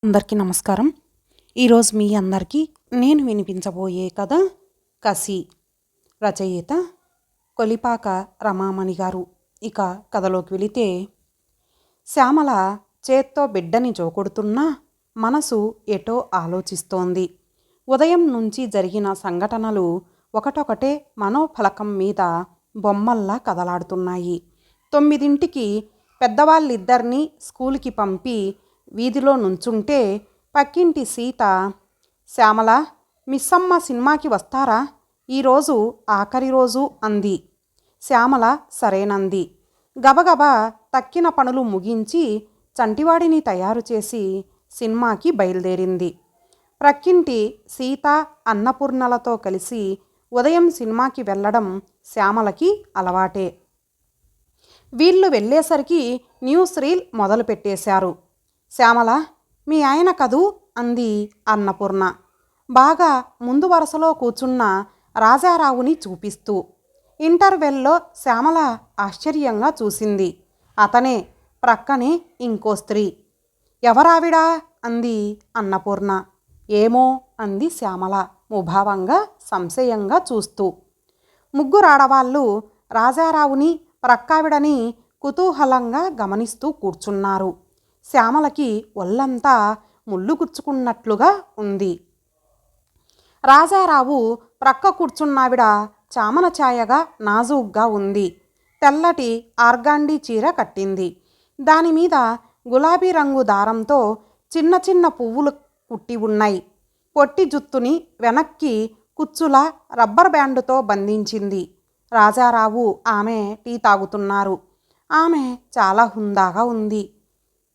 అందరికీ నమస్కారం. ఈరోజు మీ అందరికీ నేను వినిపించబోయే కథ కసి. రచయిత కొలిపాక రమామణి గారు. ఇక కథలోకి వెళితే, శ్యామల చేత్తో బిడ్డని జోకొడుతున్నా మనసు ఎటో ఆలోచిస్తోంది. ఉదయం నుంచి జరిగిన సంఘటనలు ఒకటొకటే మనోఫలకం మీద బొమ్మల్లా కదలాడుతున్నాయి. 9ంటికి పెద్దవాళ్ళిద్దరినీ స్కూల్కి పంపి వీధిలో నుంచుంటే పక్కింటి సీత, శ్యామల, మిస్సమ్మ సినిమాకి వస్తారా? ఈరోజు ఆఖరి రోజు అంది. శ్యామల సరేనంది. గబగబా తక్కిన పనులు ముగించి చంటివాడిని తయారు చేసి సినిమాకి బయలుదేరింది. ప్రక్కింటి సీత, అన్నపూర్ణలతో కలిసి ఉదయం సినిమాకి వెళ్ళడం శ్యామలకి అలవాటే. వీళ్ళు వెళ్ళేసరికి న్యూస్ రీల్ మొదలు పెట్టేశారు. శ్యామల, మీ ఆయన కదూ అంది అన్నపూర్ణ, బాగా ముందు వరుసలో కూర్చున్న రాజారావుని చూపిస్తూ. ఇంటర్వెల్లో శ్యామల ఆశ్చర్యంగా చూసింది. అతనే, ప్రక్కనే ఇంకో స్త్రీ. ఎవరావిడా అంది అన్నపూర్ణ. ఏమో అంది శ్యామల ముభావంగా సంశయంగా చూస్తూ. ముగ్గురాడవాళ్ళు రాజారావుని, ప్రక్కావిడని కుతూహలంగా గమనిస్తూ కూర్చున్నారు. శ్యామలకి ఒళ్ళంతా ముళ్ళు గుచ్చుకున్నట్లుగా ఉంది. రాజారావు ప్రక్క కూర్చున్నావిడ చామన ఛాయగా నాజూగ్గా ఉంది. తెల్లటి ఆర్గాండీ చీర కట్టింది. దానిమీద గులాబీ రంగు దారంతో చిన్న చిన్న పువ్వులు కుట్టి ఉన్నాయి. పొట్టి జుత్తుని వెనక్కి కుచ్చులా రబ్బర్ బ్యాండుతో బంధించింది. రాజారావు ఆమె టీ తాగుతున్నారు. ఆమె చాలా హుందాగా ఉంది.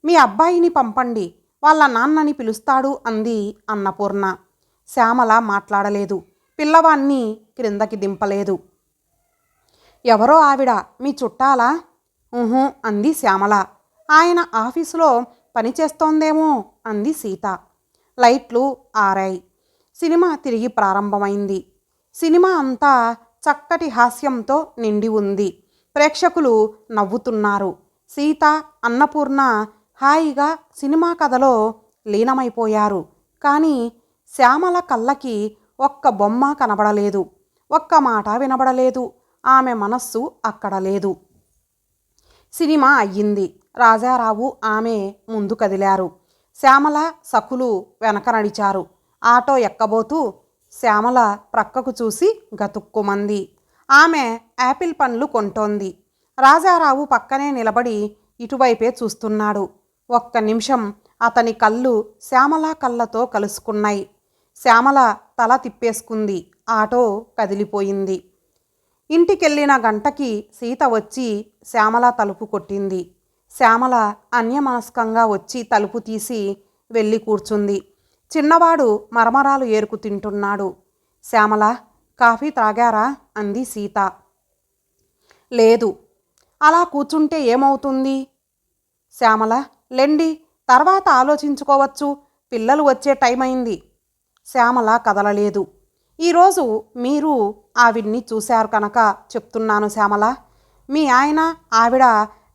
మీ అబ్బాయిని పంపండి, వాళ్ళ నాన్నని పిలుస్తాడు అంది అన్నపూర్ణ. శ్యామల మాట్లాడలేదు. పిల్లవాణ్ణి క్రిందకి దింపలేదు. ఎవరో ఆవిడ మీ చుట్టాలా? ఊహూ అంది శ్యామల. ఆయన ఆఫీసులో పనిచేస్తోందేమో అంది సీత. లైట్లు ఆరాయి. సినిమా తిరిగి ప్రారంభమైంది. సినిమా అంతా చక్కటి హాస్యంతో నిండి ఉంది. ప్రేక్షకులు నవ్వుతున్నారు. సీత, అన్నపూర్ణ హాయిగా సినిమా కథలో లీనమైపోయారు. కానీ శ్యామల కళ్ళకి ఒక్క బొమ్మ కనబడలేదు, ఒక్క మాట వినబడలేదు. ఆమె మనస్సు అక్కడ లేదు. సినిమా అయ్యింది. రాజారావు ఆమె ముందు కదిలారు. శ్యామల, సఖులు వెనక నడిచారు. ఆటో ఎక్కబోతూ శ్యామల ప్రక్కకు చూసి గతుక్కుమంది. ఆమె యాపిల్ పండ్లు కొంటోంది. రాజారావు పక్కనే నిలబడి ఇటువైపే చూస్తున్నాడు. ఒక్క నిమిషం అతని కళ్ళు శ్యామల కళ్ళతో కలుసుకున్నాయి. శ్యామల తల తిప్పేసుకుంది. ఆటో కదిలిపోయింది. ఇంటికెళ్ళిన గంటకి సీత వచ్చి శ్యామల తలుపు కొట్టింది. శ్యామల అన్యమనస్కంగా వచ్చి తలుపు తీసి వెళ్ళి కూర్చుంది. చిన్నవాడు మరమరాలు ఏరుకు తింటున్నాడు. శ్యామల, కాఫీ తాగారా అంది సీత. లేదు. అలా కూర్చుంటే ఏమవుతుంది? శ్యామల, లెండి, తర్వాత ఆలోచించుకోవచ్చు, పిల్లలు వచ్చే టైం అయింది. శ్యామల కదలలేదు. ఈరోజు మీరు ఆవిడ్ని చూశారు కనుక చెప్తున్నాను శ్యామల. మీ ఆయన ఆవిడ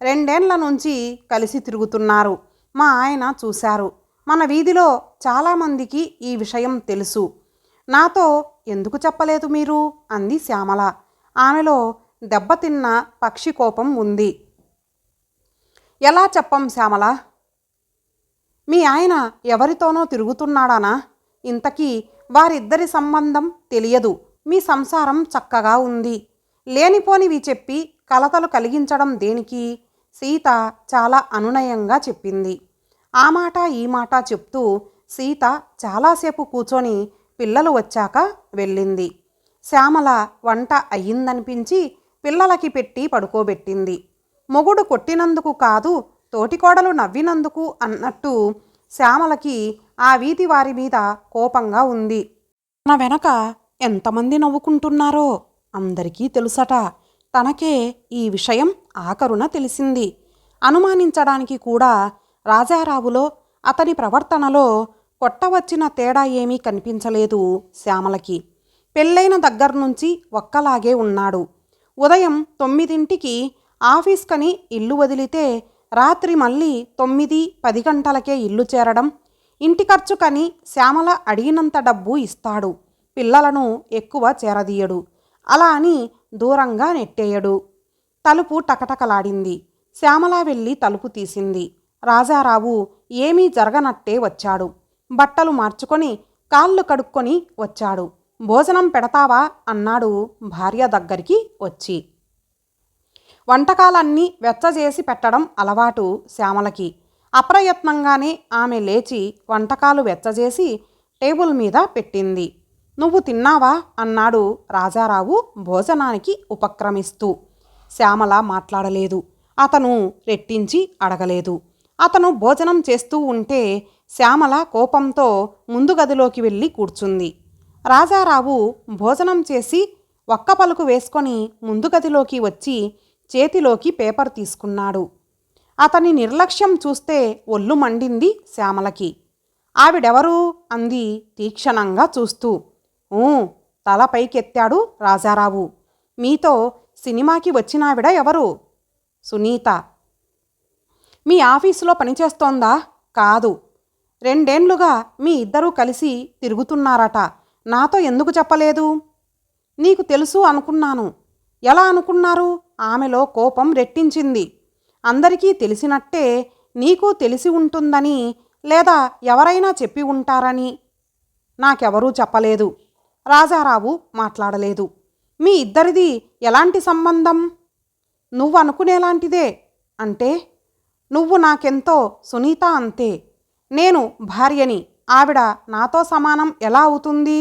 2 ఏళ్ల నుంచి కలిసి తిరుగుతున్నారు. మా ఆయన చూశారు. మన వీధిలో చాలామందికి ఈ విషయం తెలుసు. నాతో ఎందుకు చెప్పలేదు మీరు అంది శ్యామల. ఆమెలో దెబ్బతిన్న పక్షి కోపం ఉంది. ఎలా చెప్పం శ్యామల? మీ ఆయన ఎవరితోనో తిరుగుతున్నాడానా? ఇంతకీ వారిద్దరి సంబంధం తెలియదు. మీ సంసారం చక్కగా ఉంది. లేనిపోనివి చెప్పి కలతలు కలిగించడం దేనికి? సీత చాలా అనునయంగా చెప్పింది. ఆ మాట ఈ మాట చెప్తూ సీత చాలాసేపు కూర్చొని పిల్లలు వచ్చాక వెళ్ళింది. శ్యామల వంట అయ్యిందనిపించి పిల్లలకి పెట్టి పడుకోబెట్టింది. మొగుడు కొట్టినందుకు కాదు, తోటికోడలు నవ్వినందుకు అన్నట్టు శ్యామలకి ఆ వీధి వారి మీద కోపంగా ఉంది. తన వెనక ఎంతమంది నవ్వుకుంటున్నారో అందరికీ తెలుసట. తనకే ఈ విషయం ఆఖరున తెలిసింది. అనుమానించడానికి కూడా రాజారావులో, అతని ప్రవర్తనలో కొట్టవచ్చిన తేడా ఏమీ కనిపించలేదు శ్యామలకి. పెళ్ళైన దగ్గర్నుంచి ఒక్కలాగే ఉన్నాడు. ఉదయం 9ంటికి ఆఫీస్కని ఇల్లు వదిలితే రాత్రి మళ్ళీ 9-10 గంటలకే ఇల్లు చేరడం, ఇంటి ఖర్చుకని శ్యామల అడిగినంత డబ్బు ఇస్తాడు. పిల్లలను ఎక్కువ చేరదీయడు. అలా అని దూరంగా నెట్టేయడు. తలుపు టకటకలాడింది. శ్యామల వెళ్ళి తలుపు తీసింది. రాజారావు ఏమీ జరగనట్టే వచ్చాడు. బట్టలు మార్చుకొని కాళ్ళు కడుక్కొని వచ్చాడు. భోజనం పెడతావా అన్నాడు భార్య దగ్గరికి వచ్చి. వంటకాలన్నీ వెచ్చజేసి పెట్టడం అలవాటు శ్యామలకి. అప్రయత్నంగానే ఆమె లేచి వంటకాలు వెచ్చజేసి టేబుల్ మీద పెట్టింది. నువ్వు తిన్నావా అన్నాడు రాజారావు భోజనానికి ఉపక్రమిస్తూ. శ్యామల మాట్లాడలేదు. అతను రెట్టించి అడగలేదు. అతను భోజనం చేస్తూ ఉంటే శ్యామల కోపంతో ముందు గదిలోకి వెళ్ళి కూర్చుంది. రాజారావు భోజనం చేసి ఒక్క పలుకు వేసుకొని ముందు గదిలోకి వచ్చి చేతిలోకి పేపర్ తీసుకున్నాడు. అతని నిర్లక్ష్యం చూస్తే ఒళ్ళు మండింది శ్యామలకి. ఆవిడెవరు అంది తీక్షణంగా చూస్తూ. తల పైకెత్తాడు రాజారావు. మీతో సినిమాకి వచ్చినావిడ ఎవరు? సునీత. మీ ఆఫీసులో పనిచేస్తోందా? కాదు. 2 ఏళ్లుగా మీ ఇద్దరూ కలిసి తిరుగుతున్నారట. నాతో ఎందుకు చెప్పలేదు? నీకు తెలుసు అనుకున్నాను. ఎలా అనుకున్నారు? ఆమెలో కోపం రెట్టించింది. అందరికీ తెలిసినట్టే నీకు తెలిసి ఉంటుందని, లేదా ఎవరైనా చెప్పి ఉంటారని. నాకెవరూ చెప్పలేదు. రాజారావు మాట్లాడలేదు. మీ ఇద్దరిది ఎలాంటి సంబంధం? నువ్వు అనుకునేలాంటిదే. అంటే నువ్వు నాకెంతో, సునీత అంతే. నేను భార్యని. ఆవిడ నాతో సమానం ఎలా అవుతుంది?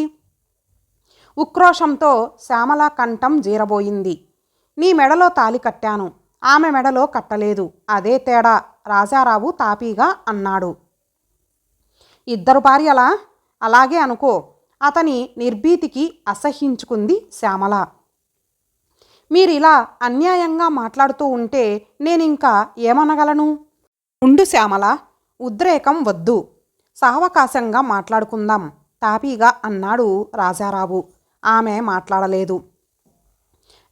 ఉక్రోషంతో శ్యామల కంఠం జీరబోయింది. నీ మెడలో తాలి కట్టాను, ఆమె మెడలో కట్టలేదు. అదే తేడా రాజారావు తాపీగా అన్నాడు. ఇద్దరు భార్యలా? అలాగే అనుకో. అతని నిర్భీతికి అసహ్యించుకుంది శ్యామల. మీరిలా అన్యాయంగా మాట్లాడుతూ ఉంటే నేనింకా ఏమనగలను? ఉండు శ్యామల, ఉద్రేకం వద్దు. సావకాశంగా మాట్లాడుకుందాం తాపీగా అన్నాడు రాజారావు. ఆమె మాట్లాడలేదు.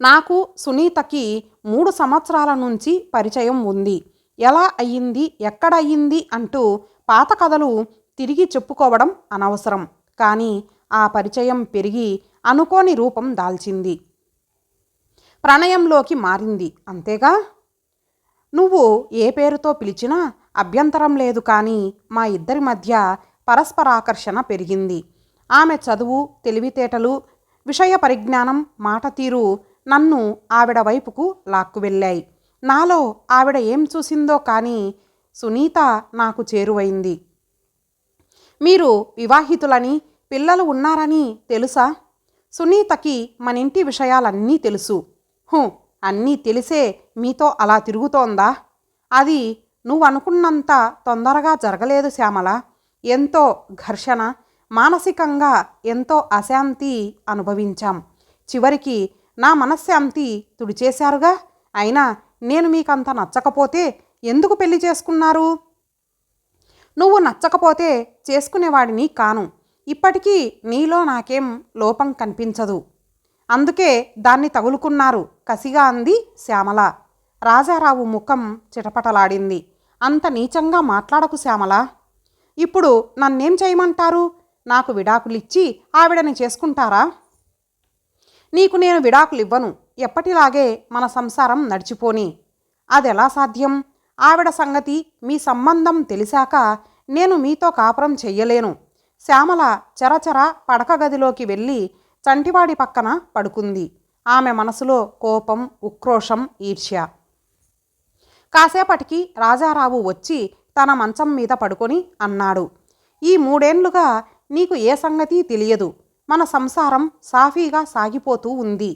నాకు సునీతకి 3 సంవత్సరాల నుంచి పరిచయం ఉంది. ఎలా అయ్యింది, ఎక్కడ అయ్యింది అంటూ పాత కథలు తిరిగి చెప్పుకోవడం అనవసరం. కానీ ఆ పరిచయం పెరిగి అనుకోని రూపం దాల్చింది. ప్రణయంలోకి మారింది. అంతేగా? నువ్వు ఏ పేరుతో పిలిచినా అభ్యంతరం లేదు. కానీ మా ఇద్దరి మధ్య పరస్పరాకర్షణ పెరిగింది. ఆమె చదువు, తెలివితేటలు, విషయ పరిజ్ఞానం, మాట తీరు నన్ను ఆవిడ వైపుకు లాక్కువెళ్ళాయి. నాలో ఆవిడ ఏం చూసిందో కానీ సునీత నాకు చేరువైంది. మీరు వివాహితులని, పిల్లలు ఉన్నారని తెలుసా? సునీతకి మనింటి విషయాలన్నీ తెలుసు. అన్నీ తెలిసే మీతో అలా తిరుగుతోందా? అది నువ్వనుకున్నంత తొందరగా జరగలేదు శ్యామల. ఎంతో ఘర్షణ, మానసికంగా ఎంతో అశాంతి అనుభవించాం. చివరికి నా మనశ్శాంతి తుడిచేశారుగా. అయినా నేను మీకంత నచ్చకపోతే ఎందుకు పెళ్లి చేసుకున్నారు? నువ్వు నచ్చకపోతే చేసుకునేవాడిని కాను. ఇప్పటికీ నీలో నాకేం లోపం కనిపించదు. అందుకే దాన్ని తగులుకున్నారు కసిగా అంది శ్యామల. రాజారావు ముఖం చిటపటలాడింది. అంత నీచంగా మాట్లాడకు శ్యామల. ఇప్పుడు నన్నేం చేయమంటారు? నాకు విడాకులిచ్చి ఆవిడని చేసుకుంటారా? నీకు నేను విడాకులివ్వను. ఎప్పటిలాగే మన సంసారం నడిచిపోని. అదెలా సాధ్యం? ఆవిడ సంగతి, మీ సంబంధం తెలిసాక నేను మీతో కాపురం చెయ్యలేను. శ్యామల చరచర పడక గదిలోకి వెళ్ళి చంటివాడి పక్కన పడుకుంది. ఆమె మనసులో కోపం, ఉక్రోషం, ఈర్ష్య. కాసేపటికి రాజారావు వచ్చి తన మంచం మీద పడుకొని అన్నాడు. ఈ 3 ఏళ్లుగా నీకు ఏ సంగతి తెలియదు. మన సంసారం సాఫీగా సాగిపోతూ ఉంది.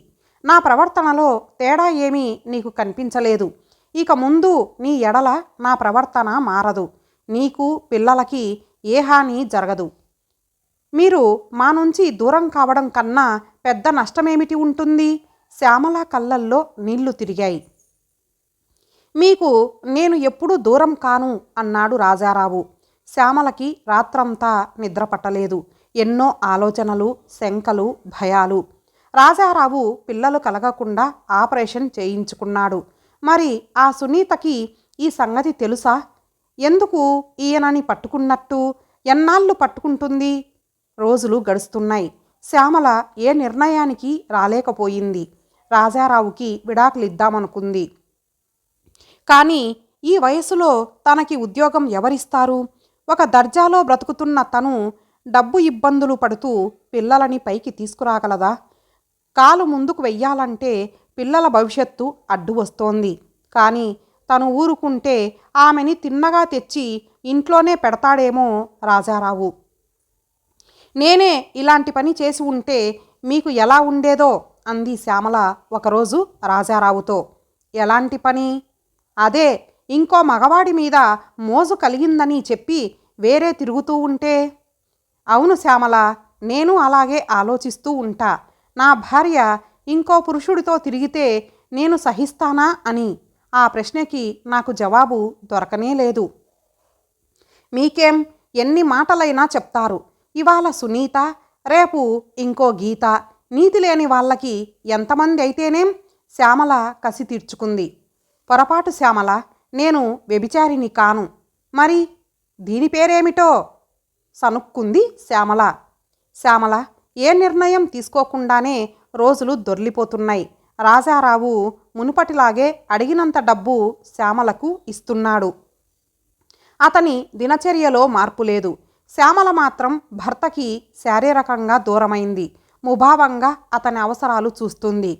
నా ప్రవర్తనలో తేడా ఏమీ నీకు కనిపించలేదు. ఇక ముందు నీ ఎడల నా ప్రవర్తన మారదు. నీకు, పిల్లలకి ఏ హాని జరగదు. మీరు మా నుంచి దూరం కావడం కన్నా పెద్ద నష్టమేమిటి ఉంటుంది? శ్యామల కళ్ళల్లో నీళ్లు తిరిగాయి. మీకు నేను ఎప్పుడూ దూరం కాను అన్నాడు రాజారావు. శ్యామలకి రాత్రంతా నిద్ర పట్టలేదు. ఎన్నో ఆలోచనలు, శంకలు, భయాలు. రాజారావు పిల్లలు కలగకుండా ఆపరేషన్ చేయించుకున్నాడు. మరి ఆ సునీతకి ఈ సంగతి తెలుసా? ఎందుకు ఈయనని పట్టుకున్నట్టు? ఎన్నాళ్ళు పట్టుకుంటుంది? రోజులు గడుస్తున్నాయి. శ్యామల ఏ నిర్ణయానికి రాలేకపోయింది. రాజారావుకి విడాకులిద్దామనుకుంది. కానీ ఈ వయసులో తనకి ఉద్యోగం ఎవరిస్తారు? ఒక దర్జాలో బ్రతుకుతున్న తను డబ్బు ఇబ్బందులు పడుతూ పిల్లలని పైకి తీసుకురాగలదా? కాలు ముందుకు వెయ్యాలంటే పిల్లల భవిష్యత్తు అడ్డు వస్తోంది. కానీ తను ఊరుకుంటే ఆమెని తిన్నగా తెచ్చి ఇంట్లోనే పెడతాడేమో రాజారావు. నేనే ఇలాంటి పని చేసి ఉంటే మీకు ఎలా ఉండేదో అంది శ్యామల ఒకరోజు రాజారావుతో. ఎలాంటి పని? అదే, ఇంకో మగవాడి మీద మోజు కలిగిందని చెప్పి వేరే తిరుగుతూ ఉంటే. అవును శ్యామల, నేను అలాగే ఆలోచిస్తూ ఉంటా. నా భార్య ఇంకో పురుషుడితో తిరిగితే నేను సహిస్తానా అని. ఆ ప్రశ్నకి నాకు జవాబు దొరకనే లేదు. మీకేం, ఎన్ని మాటలైనా చెప్తారు. ఇవాళ సునీత, రేపు ఇంకో గీత. నీతి లేని వాళ్ళకి ఎంతమంది అయితేనేం? శ్యామల కసి తీర్చుకుంది. పొరపాటు శ్యామల, నేను వ్యభిచారిని కాను. మరి దీని పేరేమిటో సనుక్కుంది శ్యామల. శ్యామల ఏ నిర్ణయం తీసుకోకుండానే రోజులు దొర్లిపోతున్నాయి. రాజారావు మునుపటిలాగే అడిగినంత డబ్బు శ్యామలకు ఇస్తున్నాడు. అతని దినచర్యలో మార్పు లేదు. శ్యామల మాత్రం భర్తకి శారీరకంగా దూరమైంది. ముభావంగా అతని అవసరాలు చూస్తుంది.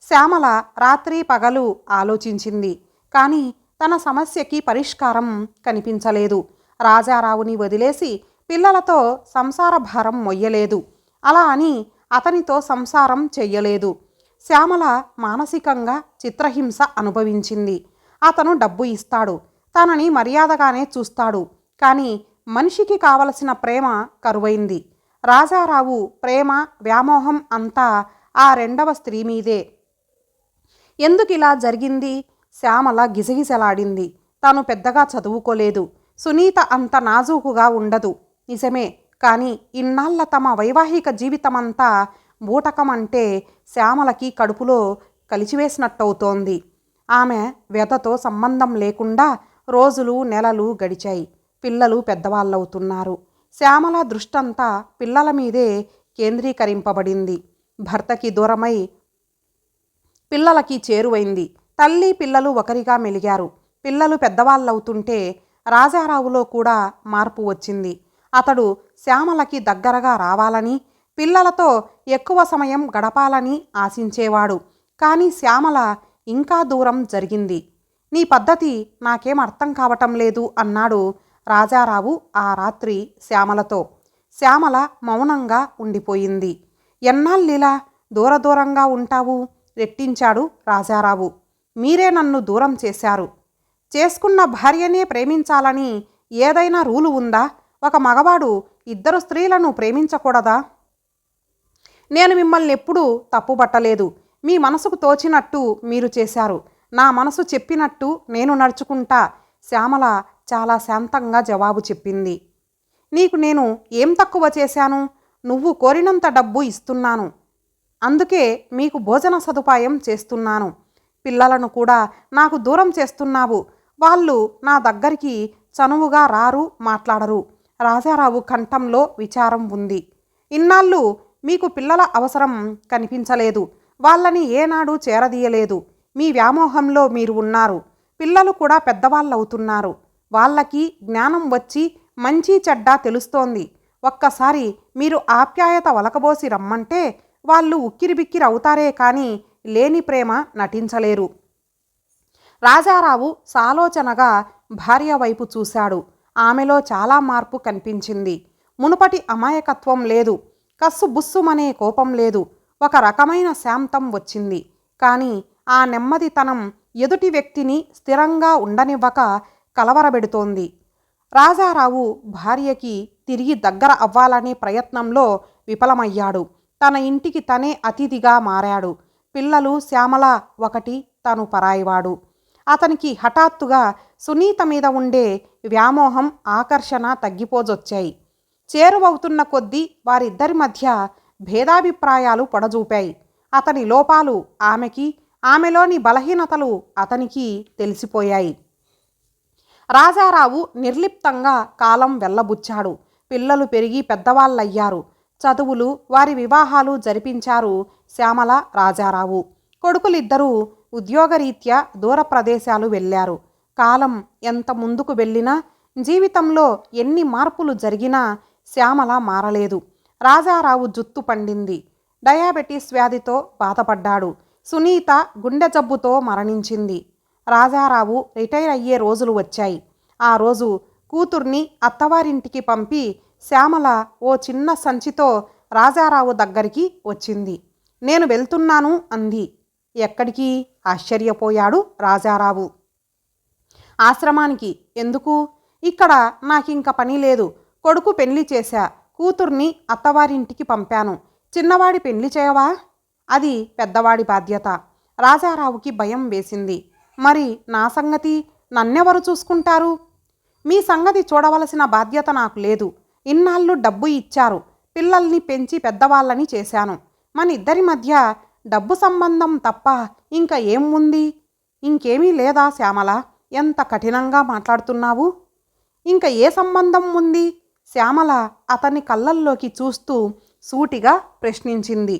శ్యామల రాత్రి పగలు ఆలోచించింది. కానీ తన సమస్యకి పరిష్కారం కనిపించలేదు. రాజారావుని వదిలేసి పిల్లలతో సంసార భారం మొయ్యలేదు. అలా అని అతనితో సంసారం చెయ్యలేదు. శ్యామల మానసికంగా చిత్రహింస అనుభవించింది. అతను డబ్బు ఇస్తాడు, తనని మర్యాదగానే చూస్తాడు. కానీ మనిషికి కావలసిన ప్రేమ కరువైంది. రాజారావు ప్రేమ వ్యామోహం అంతా ఆ రెండవ స్త్రీ మీదే. ఎందుకిలా జరిగింది? శ్యామల గిజగిజలాడింది. తాను పెద్దగా చదువుకోలేదు. సునీత అంత నాజూకుగా ఉండదు, నిజమే. కానీ ఇన్నాళ్ళ తమ వైవాహిక జీవితమంతా బూటకమంటే శ్యామలకి కడుపులో కలిచివేసినట్టవుతోంది. ఆమె వ్యధతో సంబంధం లేకుండా రోజులు నెలలు గడిచాయి. పిల్లలు పెద్దవాళ్ళవుతున్నారు. శ్యామల దృష్టంతా పిల్లల మీదే కేంద్రీకరింపబడింది. భర్తకి దూరమై పిల్లలకి చేరువైంది. తల్లి పిల్లలు ఒకరిగా మెలిగారు. పిల్లలు పెద్దవాళ్ళవుతుంటే రాజారావులో కూడా మార్పు వచ్చింది. అతడు శ్యామలకి దగ్గరగా రావాలని, పిల్లలతో ఎక్కువ సమయం గడపాలని ఆశించేవాడు. కానీ శ్యామల ఇంకా దూరం జరిగింది. నీ పద్ధతి నాకేం అర్థం కావటం లేదు అన్నాడు రాజారావు ఆ రాత్రి శ్యామలతో. శ్యామల మౌనంగా ఉండిపోయింది. ఎన్నాళ్ళిలా దూరంగా ఉంటావు? రెట్టించాడు రాజారావు. మీరే నన్ను దూరం చేశారు. చేసుకున్న భార్యనే ప్రేమించాలని ఏదైనా రూలు ఉందా? ఒక మగవాడు ఇద్దరు స్త్రీలను ప్రేమించకూడదా? నేను మిమ్మల్ని ఎప్పుడూ తప్పుపట్టలేదు. మీ మనసుకు తోచినట్టు మీరు చేశారు. నా మనసు చెప్పినట్టు నేను నడుచుకుంటా. శ్యామల చాలా శాంతంగా జవాబు చెప్పింది. నీకు నేను ఏం తక్కువ చేశాను? నువ్వు కోరినంత డబ్బు ఇస్తున్నాను. అందుకే మీకు భోజన సదుపాయం చేస్తున్నాను. పిల్లలను కూడా నాకు దూరం చేస్తున్నావు. వాళ్ళు నా దగ్గరికి చనువుగా రారు, మాట్లాడరు. రాజారావు కంఠంలో విచారం ఉంది. ఇన్నాళ్ళు మీకు పిల్లల అవసరం కనిపించలేదు. వాళ్ళని ఏనాడు చేరదీయలేదు. మీ వ్యామోహంలో మీరు ఉన్నారు. పిల్లలు కూడా పెద్దవాళ్ళవుతున్నారు. వాళ్ళకి జ్ఞానం వచ్చి మంచి చెడ్డ తెలుస్తోంది. ఒక్కసారి మీరు ఆప్యాయత ఒలకబోసి రమ్మంటే వాళ్ళు ఉక్కిరిబిక్కిరి అవుతారే కానీ లేని ప్రేమ నటించలేరు. రాజారావు సాలోచనగా భార్య వైపు చూశాడు. ఆమెలో చాలా మార్పు కనిపించింది. మునుపటి అమాయకత్వం లేదు. కస్సు బుస్సుమనే కోపం లేదు. ఒక రకమైన శాంతం వచ్చింది. కానీ ఆ నెమ్మదితనం ఎదుటి వ్యక్తిని స్థిరంగా ఉండనివ్వక కలవరబెడుతోంది. రాజారావు భార్యకి తిరిగి దగ్గర అవ్వాలనే ప్రయత్నంలో విఫలమయ్యాడు. తన ఇంటికి తనే అతిథిగా మారాడు. పిల్లలు శ్యామల ఒకటి, తను పరాయివాడు. అతనికి హఠాత్తుగా సునీత మీద ఉండే వ్యామోహం, ఆకర్షణ తగ్గిపోజొచ్చాయి. చేరువవుతున్న కొద్దీ వారిద్దరి మధ్య భేదాభిప్రాయాలు పొడజూపాయి. అతని లోపాలు ఆమెకి, ఆమెలోని బలహీనతలు అతనికి తెలిసిపోయాయి. రాజారావు నిర్లిప్తంగా కాలం వెళ్ళబుచ్చాడు. పిల్లలు పెరిగి పెద్దవాళ్ళయ్యారు. చదువులు, వారి వివాహాలు జరిపించారు శ్యామల, రాజారావు. కొడుకులిద్దరూ ఉద్యోగరీత్యా దూర ప్రదేశాలు వెళ్ళారు. కాలం ఎంత ముందుకు వెళ్ళినా, జీవితంలో ఎన్ని మార్పులు జరిగినా శ్యామల మారలేదు. రాజారావు జుత్తు పండింది. డయాబెటీస్ వ్యాధితో బాధపడ్డాడు. సునీత గుండె జబ్బుతో మరణించింది. రాజారావు రిటైర్ అయ్యే రోజులు వచ్చాయి. ఆ రోజు కూతుర్ని అత్తవారింటికి పంపి శ్యామల ఓ చిన్న సంచితో రాజారావు దగ్గరికి వచ్చింది. నేను వెళ్తున్నాను అంది. ఎక్కడికి? ఆశ్చర్యపోయాడు రాజారావు. ఆశ్రమానికి. ఎందుకు? ఇక్కడ నాకింక పని లేదు. కొడుకు పెళ్లి చేశా, కూతుర్ని అత్తవారింటికి పంపాను. చిన్నవాడి పెళ్లి చేయవా? అది పెద్దవాడి బాధ్యత. రాజారావుకి భయం వేసింది. మరి నా సంగతి నన్నెవరు చూసుకుంటారు? మీ సంగతి చూడవలసిన బాధ్యత నాకు లేదు. ఇన్నాళ్ళు డబ్బు ఇచ్చారు, పిల్లల్ని పెంచి పెద్దవాళ్ళని చేశాను. మన ఇద్దరి మధ్య డబ్బు సంబంధం తప్ప ఇంకా ఏం ఉంది? ఇంకేమీ లేదా శ్యామల? ఎంత కఠినంగా మాట్లాడుతున్నావు. ఇంకా ఏ సంబంధం ఉంది? శ్యామల అతని కళ్ళల్లోకి చూస్తూ సూటిగా ప్రశ్నించింది.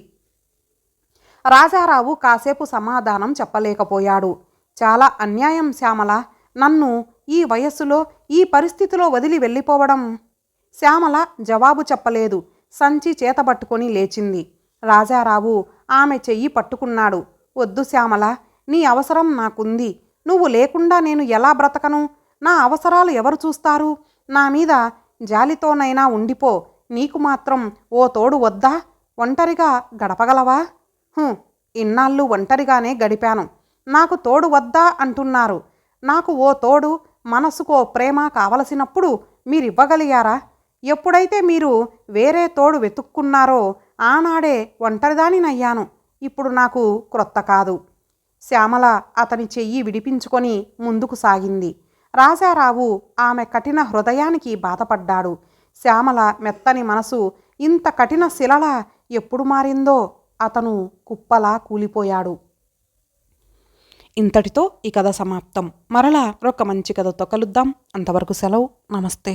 రాజారావు కాసేపు సమాధానం చెప్పలేకపోయాడు. చాలా అన్యాయం శ్యామల, నన్ను ఈ వయస్సులో ఈ పరిస్థితిలో వదిలి వెళ్ళిపోవడం. శ్యామల జవాబు చెప్పలేదు. సంచి చేతబట్టుకొని లేచింది. రాజారావు ఆమె చెయ్యి పట్టుకున్నాడు. వద్దు శ్యామల, నీ అవసరం నాకుంది. నువ్వు లేకుండా నేను ఎలా బ్రతకను? నా అవసరాలు ఎవరు చూస్తారు? నా మీద జాలితోనైనా ఉండిపో. నీకు మాత్రం ఓ తోడు వద్దా? ఒంటరిగా గడపగలవా? ఇన్నాళ్ళు ఒంటరిగానే గడిపాను. నాకు తోడు వద్దా అంటున్నారు. నాకు ఓ తోడు, మనసుకో ప్రేమ కావలసినప్పుడు మీరివ్వగలిగారా? ఎప్పుడైతే మీరు వేరే తోడు వెతుక్కున్నారో ఆనాడే ఒంటరిదానినయ్యాను. ఇప్పుడు నాకు క్రొత్త కాదు. శ్యామల అతని చెయ్యి విడిపించుకొని ముందుకు సాగింది. రాజారావు ఆమె కఠిన హృదయానికి బాధపడ్డాడు. శ్యామల మెత్తని మనసు ఇంత కఠిన శిలలా ఎప్పుడు మారిందో అతను కుప్పలా కూలిపోయాడు. ఇంతటితో ఈ కథ సమాప్తం. మరలా ఒక మంచి కథతో కలుద్దాం. అంతవరకు సెలవు. నమస్తే.